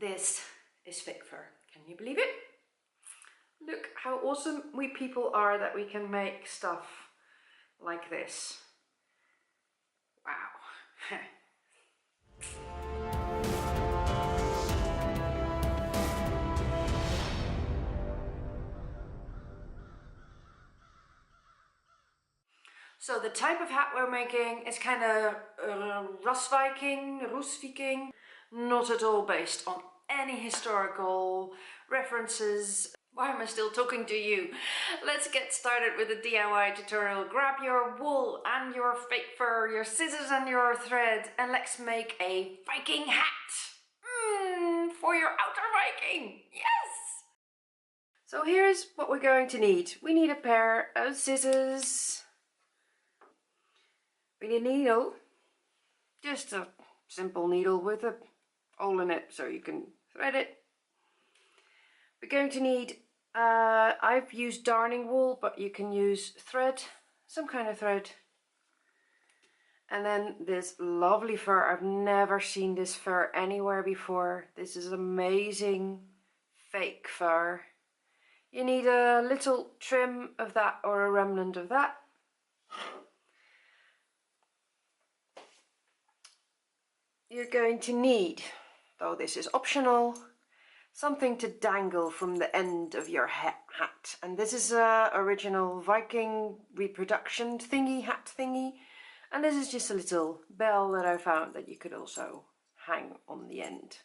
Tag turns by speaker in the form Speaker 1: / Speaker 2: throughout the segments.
Speaker 1: this is fake fur. Can you believe it? Look how awesome we people are that we can make stuff like this. Wow. So the type of hat we're making is kind of Viking, not at all based on any historical references. Why am I still talking to you? Let's get started with the DIY tutorial. Grab your wool and your fake fur, your scissors and your thread, and let's make a Viking hat for your outer Viking. Yes! So here's what we're going to need. We need a pair of scissors. We need a needle, just a simple needle with a hole in it so you can thread it. We're going to need, I've used darning wool, but you can use thread, some kind of thread. And then this lovely fur. I've never seen this fur anywhere before. This is amazing fake fur. You need a little trim of that or a remnant of that. You're going to need, though this is optional, something to dangle from the end of your hat. And this is a original Viking reproduction thingy, hat thingy. And this is just a little bell that I found that you could also hang on the end.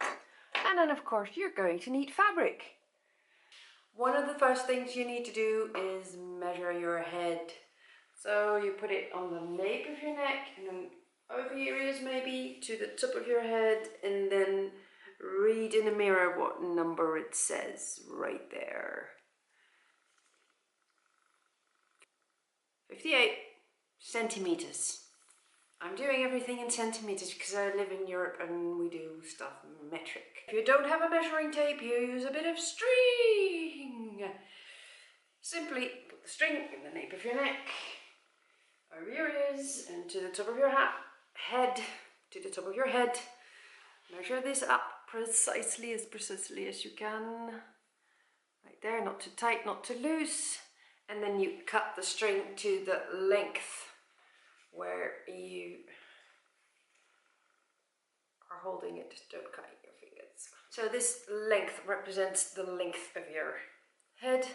Speaker 1: And then of course you're going to need fabric. One of the first things you need to do is measure your head. So you put it on the nape of your neck and then over your ears maybe to the top of your head, and then read in the mirror what number it says right there. 58 centimeters. I'm doing everything in centimeters because I live in Europe and we do stuff metric. If you don't have a measuring tape, you use a bit of string. Simply put the string in the nape of your neck, over your ears and to the top of your head, to the top of your head. Measure this up precisely as you can. Right there, not too tight, not too loose. And then you cut the string to the length where you are holding it. Don't cut your fingers. So this length represents the length of your head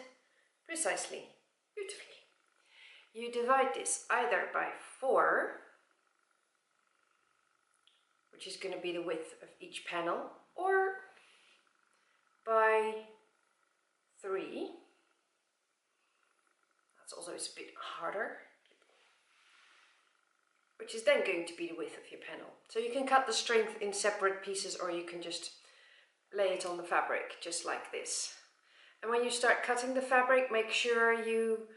Speaker 1: precisely, beautifully. You divide this either by 4, which is going to be the width of each panel, or by 3. That's also a bit harder, which is then going to be the width of your panel. So you can cut the string in separate pieces, or you can just lay it on the fabric, just like this. And when you start cutting the fabric, make sure you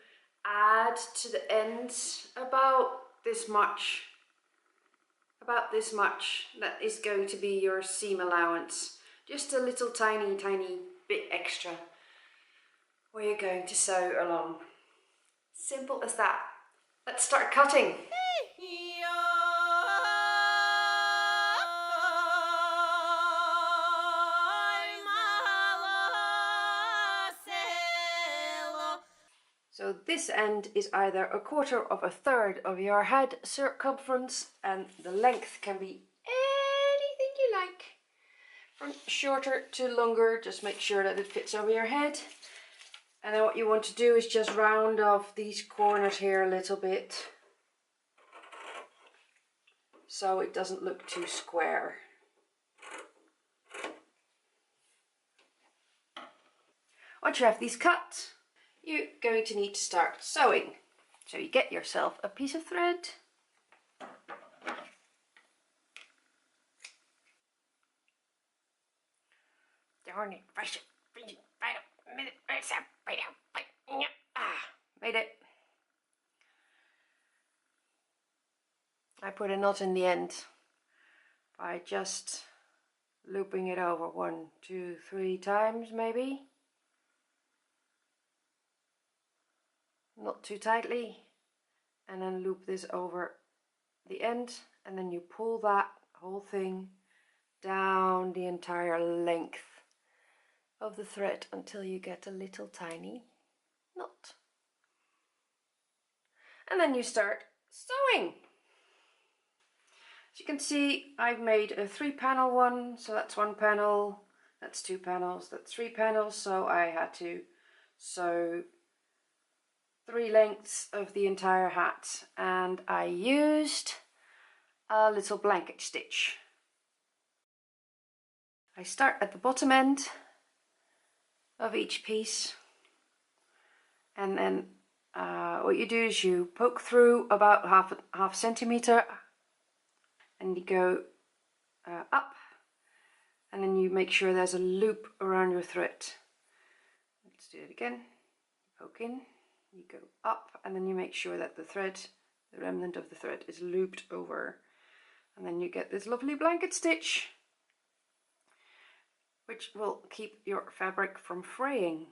Speaker 1: add to the ends about this much. That is going to be your seam allowance. Just a little tiny bit extra where you're going to sew along. Simple as that. Let's start cutting. So this end is either a quarter of a third of your head circumference, and the length can be anything you like. From shorter to longer, just make sure that it fits over your head. And then what you want to do is just round off these corners here a little bit, so it doesn't look too square. Once you have these cut, you're going to need to start sewing. So you get yourself a piece of thread. Made it. I put a knot in the end by just looping it over 1, 2, 3 times maybe. Not too tightly, and then loop this over the end, and then you pull that whole thing down down the entire length of the thread until you get a little tiny knot. And then you start sewing. As you can see, I've made a 3-panel one, so that's 1 panel, that's 2 panels, that's 3 panels, so I had to sew 3 lengths of the entire hat, and I used a little blanket stitch. I start at the bottom end of each piece, and then what you do is you poke through about half centimeter, and you go up, and then you make sure there's a loop around your thread. Let's do it again. Poke in, you go up, and then you make sure that the thread, the remnant of the thread, is looped over, and then you get this lovely blanket stitch, which will keep your fabric from fraying.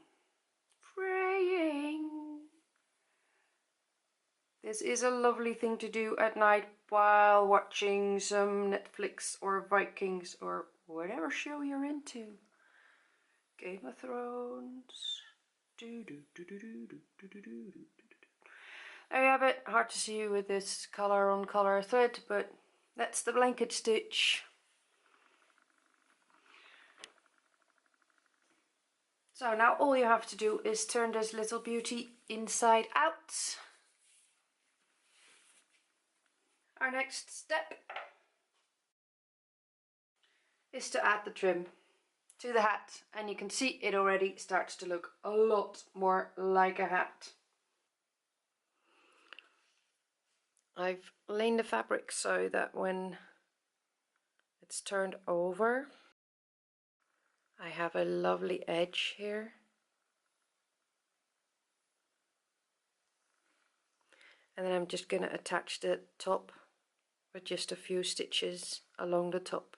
Speaker 1: Fraying! This is a lovely thing to do at night while watching some Netflix or Vikings or whatever show you're into. Game of Thrones. There you have it. Hard to see with this color on color thread, but that's the blanket stitch. So now all you have to do is turn this little beauty inside out. Our next step is to add the trim to the hat, and you can see it already starts to look a lot more like a hat. I've laid the fabric so that when it's turned over, I have a lovely edge here. And then I'm just going to attach the top with just a few stitches along the top.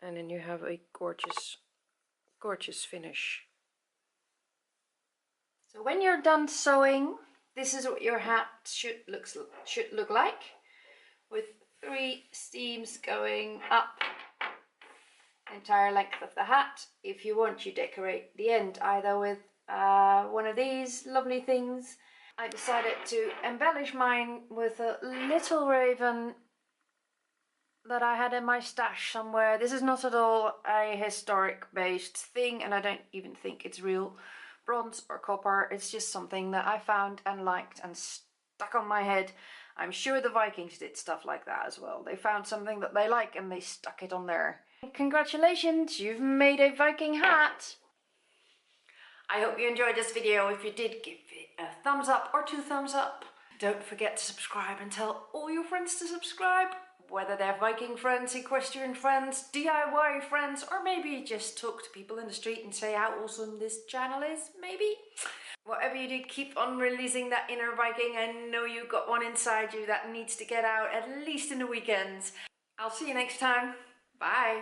Speaker 1: And then you have a gorgeous, gorgeous finish. So when you're done sewing, this is what your hat should look like, with 3 seams going up the entire length of the hat. If you want, you decorate the end either with one of these lovely things. I decided to embellish mine with a little raven that I had in my stash somewhere. This is not at all a historic based thing, and I don't even think it's real bronze or copper. It's just something that I found and liked and stuck on my head. I'm sure the Vikings did stuff like that as well. They found something that they like and they stuck it on there. Congratulations, you've made a Viking hat! I hope you enjoyed this video. If you did, give it a thumbs up or 2 thumbs up. Don't forget to subscribe and tell all your friends to subscribe, whether they're Viking friends, equestrian friends, DIY friends, or maybe just talk to people in the street and say how awesome this channel is, maybe. Whatever you do, keep on releasing that inner Viking. I know you've got one inside you that needs to get out, at least in the weekends. I'll see you next time. Bye.